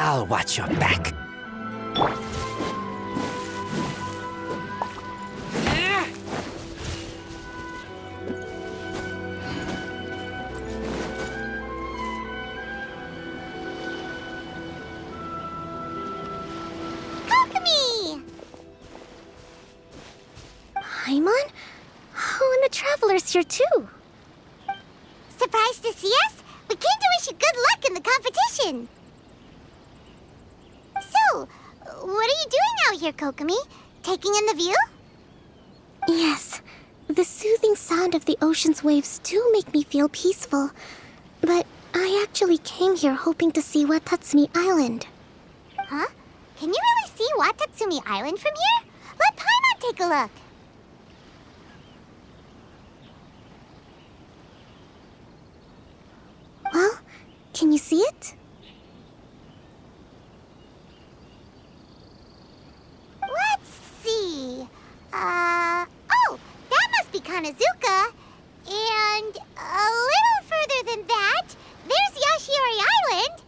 I'll watch your back. Paimon? Oh, and the Traveler's here too. Surprised to see us? We came to wish you good luck in the competition. So, what are you doing out here, Kokomi? Taking in the view? Yes. The soothing sound of the ocean's waves do make me feel peaceful. But I actually came here hoping to see Watatsumi Island. Huh? Can you really see Watatsumi Island from here? Let Paimon take a look. Well, can you see it? Let's see. Oh, that must be Kanazuka. And a little further than that, there's Yashiori Island.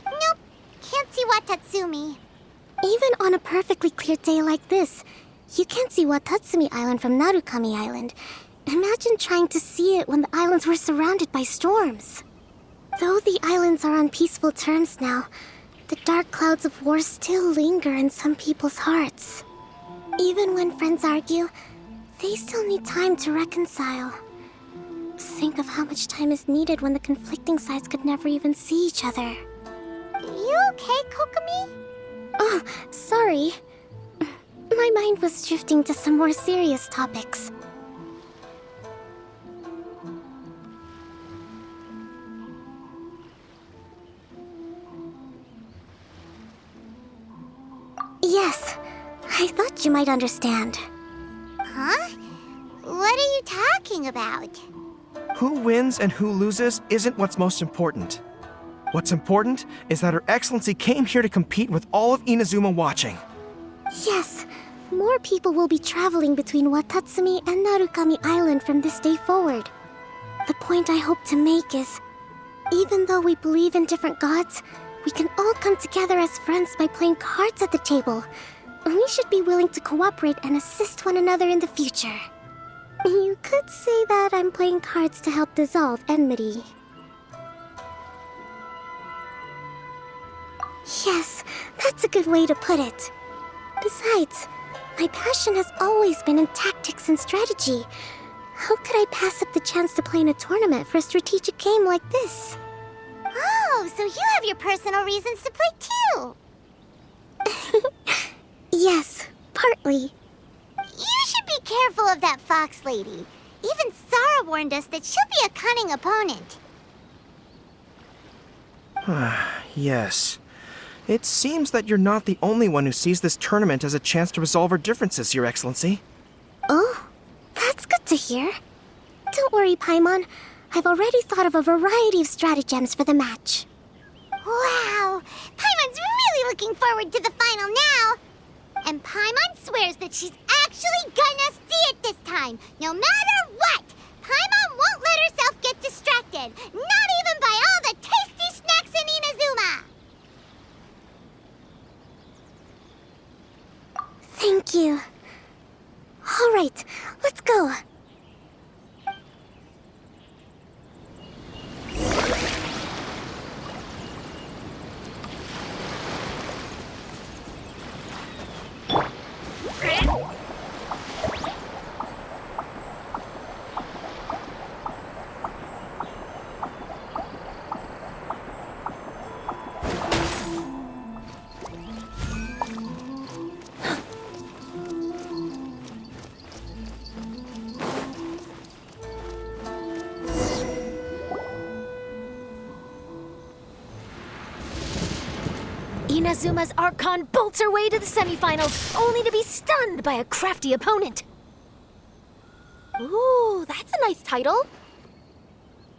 Nope, can't see Watatsumi. Even on a perfectly clear day like this, you can't see Watatsumi Island from Narukami Island. Imagine trying to see it when the islands were surrounded by storms. Though the islands are on peaceful terms now, the dark clouds of war still linger in some people's hearts. Even when friends argue, they still need time to reconcile. Think of how much time is needed when the conflicting sides could never even see each other. You okay, Kokomi? Oh, sorry. My mind was drifting to some more serious topics. Yes, I thought you might understand. Huh? What are you talking about? Who wins and who loses isn't what's most important. What's important is that Her Excellency came here to compete with all of Inazuma watching. Yes, more people will be traveling between Watatsumi and Narukami Island from this day forward. The point I hope to make is, even though we believe in different gods, we can all come together as friends by playing cards at the table. We should be willing to cooperate and assist one another in the future. You could say that I'm playing cards to help dissolve enmity. Yes, that's a good way to put it. Besides, my passion has always been in tactics and strategy. How could I pass up the chance to play in a tournament for a strategic game like this? Oh, so you have your personal reasons to play too. Yes, partly. You should be careful of that fox lady. Even Sarah warned us that she'll be a cunning opponent. Yes. It seems that you're not the only one who sees this tournament as a chance to resolve our differences, Your Excellency. Oh, that's good to hear. Don't worry, Paimon. I've already thought of a variety of stratagems for the match. Wow! Paimon's really looking forward to the final now! And Paimon swears that she's actually gonna see it this time, no matter what! Paimon won't let herself get distracted, not even by all the tasty snacks in Inazuma! Thank you. All right, let's go. Inazuma's Archon bolts her way to the semifinals, only to be stunned by a crafty opponent. Ooh, that's a nice title.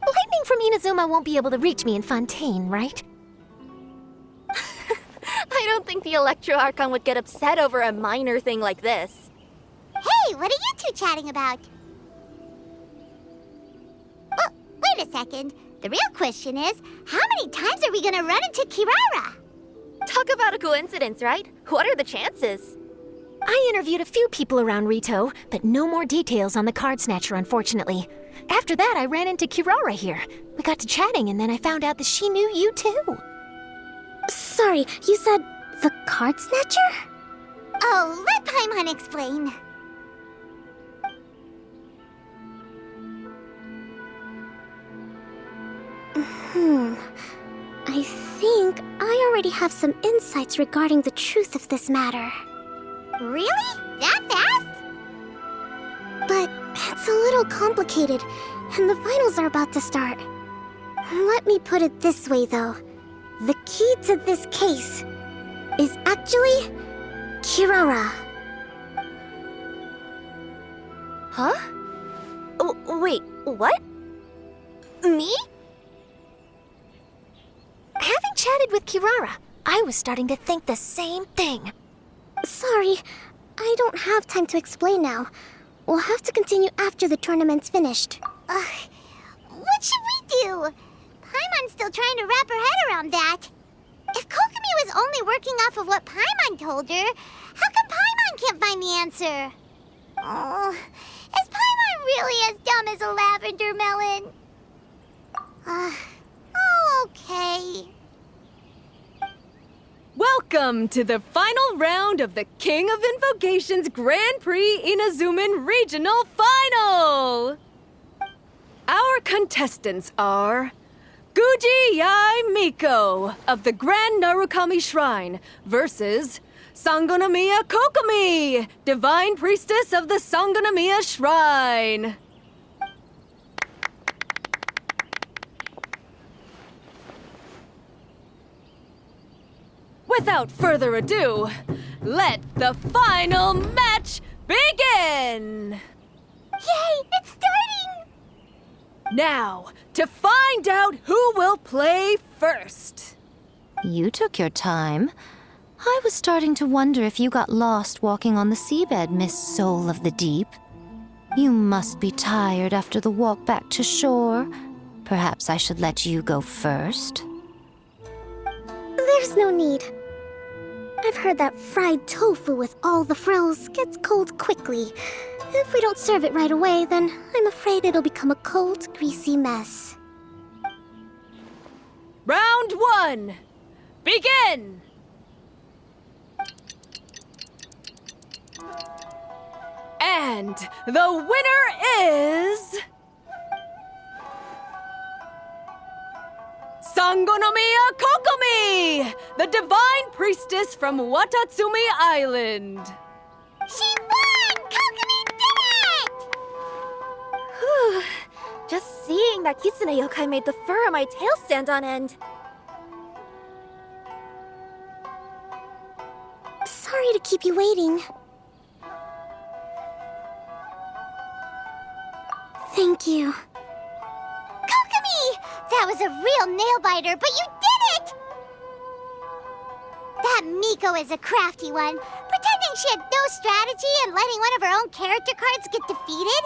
Lightning from Inazuma won't be able to reach me in Fontaine, right? I don't think the Electro Archon would get upset over a minor thing like this. Hey, what are you two chatting about? Oh, wait a second. The real question is, how many times are we gonna run into Kirara? Talk about a coincidence, right? What are the chances? I interviewed a few people around Rito, but no more details on the card snatcher, unfortunately. After that, I ran into Kirara here. We got to chatting, and then I found out that she knew you too. Sorry, you said the card snatcher? Oh, let Paimon explain. I think I already have some insights regarding the truth of this matter. Really? That fast? But it's a little complicated, and the finals are about to start. Let me put it this way, though. The key to this case is actually Kirara. Huh? Oh, wait, what? Me? Having chatted with Kirara, I was starting to think the same thing. Sorry, I don't have time to explain now. We'll have to continue after the tournament's finished. What should we do? Paimon's still trying to wrap her head around that. If Kokomi was only working off of what Paimon told her, how come Paimon can't find the answer? Oh, is Paimon really as dumb as a lavender melon? Oh, okay. Welcome to the final round of the King of Invocations Grand Prix Inazuman Regional Final! Our contestants are Guji Yai Miko of the Grand Narukami Shrine versus Sangonomiya Kokomi, Divine Priestess of the Sangonomiya Shrine. Without further ado, let the final match begin! Yay, it's starting! Now, to find out who will play first. You took your time. I was starting to wonder if you got lost walking on the seabed, Miss Soul of the Deep. You must be tired after the walk back to shore. Perhaps I should let you go first. There's no need. I've heard that fried tofu with all the frills gets cold quickly. If we don't serve it right away, then I'm afraid it'll become a cold, greasy mess. Round one, begin! And the winner is... Sangonomiya Kokomi, the Divine Priestess from Watatsumi Island. She won! Kokomi did it! Whew. Just seeing that Kitsune yokai made the fur on my tail stand on end. Sorry to keep you waiting. Thank you. Kokomi! That was a real nail-biter, but you did it! That Miko is a crafty one, pretending she had no strategy and letting one of her own character cards get defeated.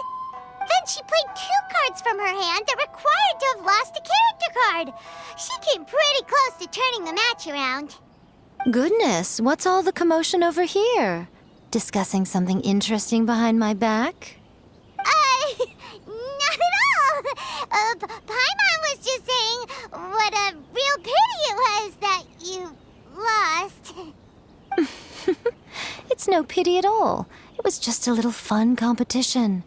Then she played 2 cards from her hand that required to have lost a character card. She came pretty close to turning the match around. Goodness, what's all the commotion over here? Discussing something interesting behind my back? Not at all! Paimon was just saying what a real pity it was that you lost. It's no pity at all. It was just a little fun competition.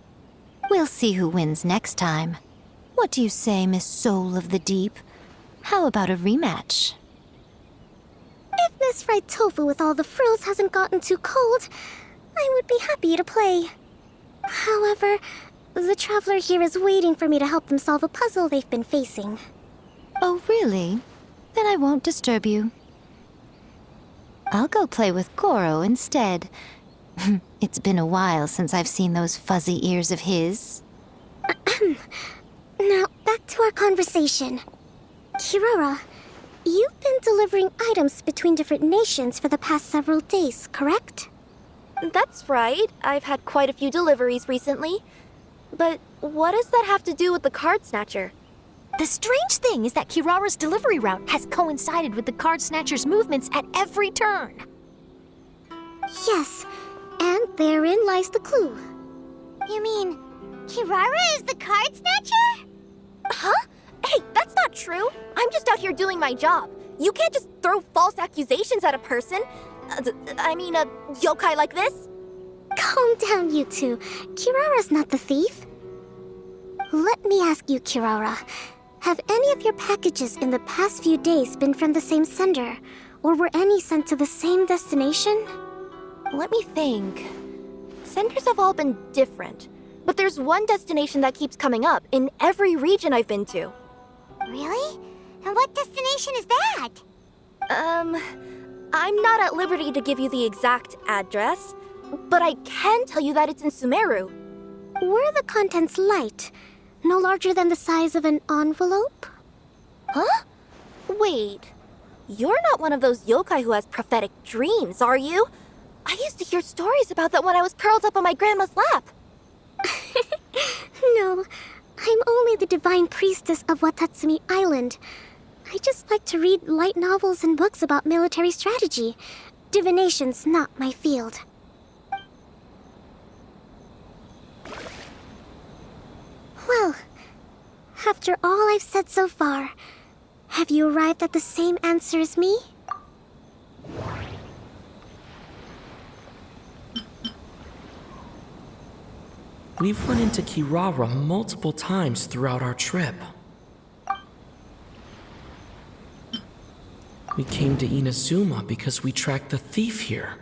We'll see who wins next time. What do you say, Miss Soul of the Deep? How about a rematch? If Miss Fried Tofu with all the frills hasn't gotten too cold, I would be happy to play. However, the traveler here is waiting for me to help them solve a puzzle they've been facing. Oh, really? Then I won't disturb you. I'll go play with Goro instead. It's been a while since I've seen those fuzzy ears of his. Now, back to our conversation. Kirara, you've been delivering items between different nations for the past several days, correct? That's right. I've had quite a few deliveries recently. But what does that have to do with the card snatcher? The strange thing is that Kirara's delivery route has coincided with the card snatcher's movements at every turn. Yes, and therein lies the clue. You mean, Kirara is the card snatcher? Huh? Hey, that's not true. I'm just out here doing my job. You can't just throw false accusations at a person. A yokai like this. Calm down, you two. Kirara's not the thief. Let me ask you, Kirara. Have any of your packages in the past few days been from the same sender? Or were any sent to the same destination? Let me think. Senders have all been different, but there's one destination that keeps coming up in every region I've been to. Really? And what destination is that? I'm not at liberty to give you the exact address, but I can tell you that it's in Sumeru. Were the contents light? No larger than the size of an envelope? Huh? Wait. You're not one of those yokai who has prophetic dreams, are you? I used to hear stories about that when I was curled up on my grandma's lap. No, I'm only the divine priestess of Watatsumi Island. I just like to read light novels and books about military strategy. Divination's not my field. Well, after all I've said so far, have you arrived at the same answer as me? We've run into Kirara multiple times throughout our trip. We came to Inazuma because we tracked the thief here.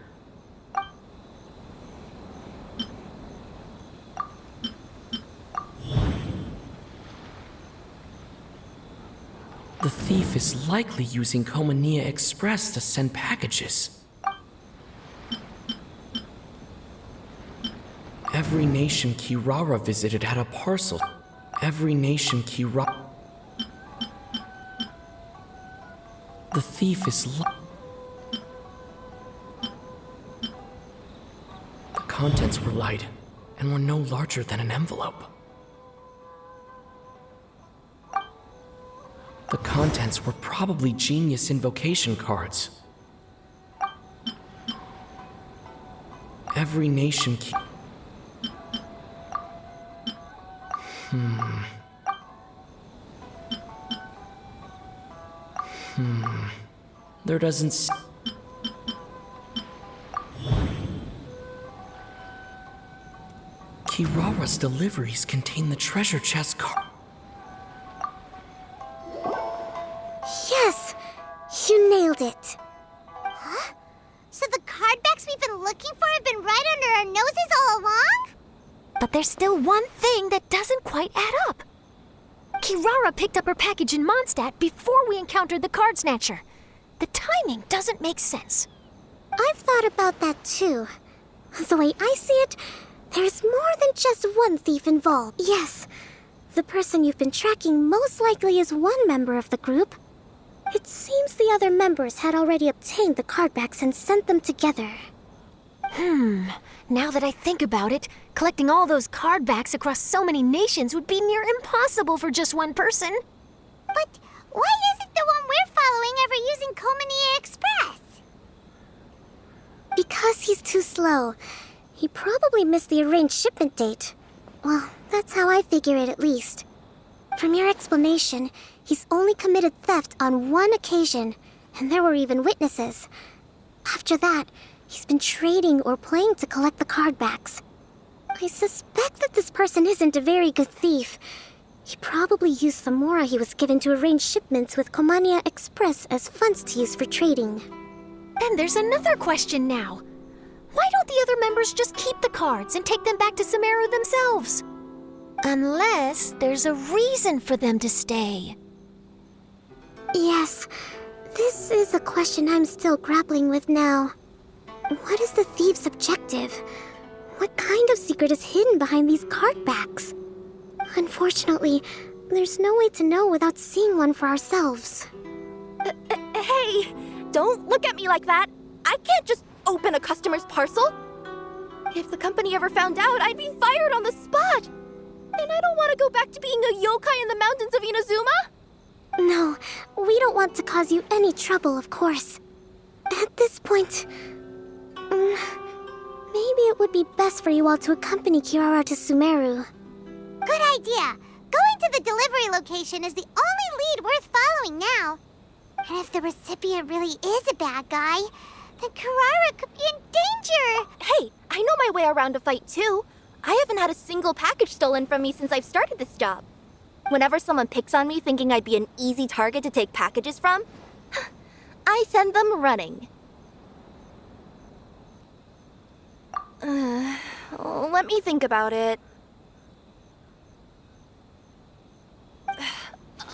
The thief is likely using Komaniya Express to send packages. Every nation Kirara visited had a parcel. Every nation Kirara... The thief is The contents were light and were no larger than an envelope. The contents were probably genius invocation cards. Every nation There doesn't Kirara's deliveries contain the treasure chest card. Yes! You nailed it! Huh? So the card backs we've been looking for have been right under our noses all along? But there's still one thing that doesn't quite add up. Kirara picked up her package in Mondstadt before we encountered the card snatcher. The timing doesn't make sense. I've thought about that too. The way I see it, there's more than just one thief involved. Yes, the person you've been tracking most likely is one member of the group. It seems the other members had already obtained the card backs and sent them together. Now that I think about it, collecting all those card backs across so many nations would be near impossible for just one person. But why isn't the one we're following ever using Komaniya Express? Because he's too slow. He probably missed the arranged shipment date. Well, that's how I figure it at least. From your explanation, he's only committed theft on one occasion, and there were even witnesses. After that, he's been trading or playing to collect the card backs. I suspect that this person isn't a very good thief. He probably used the mora he was given to arrange shipments with Komaniya Express as funds to use for trading. Then there's another question now. Why don't the other members just keep the cards and take them back to Sumeru themselves? Unless there's a reason for them to stay. Yes, this is a question I'm still grappling with now. What is the thief's objective? What kind of secret is hidden behind these card backs? Unfortunately, there's no way to know without seeing one for ourselves. Hey, don't look at me like that. I can't just open a customer's parcel. If the company ever found out, I'd be fired on the spot. And I don't want to go back to being a yokai in the mountains of Inazuma? No, we don't want to cause you any trouble, of course. At this point, maybe it would be best for you all to accompany Kirara to Sumeru. Good idea. Going to the delivery location is the only lead worth following now. And if the recipient really is a bad guy, then Kirara could be in danger. Hey, I know my way around a fight too. I haven't had a single package stolen from me since I've started this job. Whenever someone picks on me thinking I'd be an easy target to take packages from, I send them running. Let me think about it.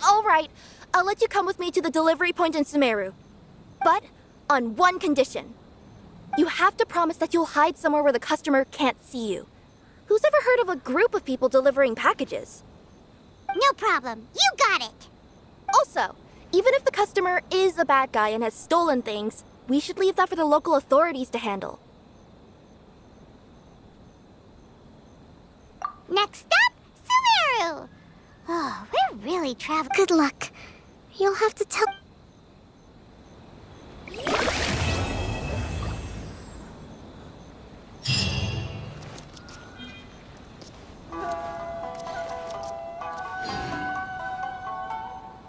All right, I'll let you come with me to the delivery point in Sumeru. But on one condition. You have to promise that you'll hide somewhere where the customer can't see you. Who's ever heard of a group of people delivering packages? No problem. You got it. Also, even if the customer is a bad guy and has stolen things, we should leave that for the local authorities to handle. Next up, Sumeru. Oh, we're really traveling. Good luck. You'll have to tell...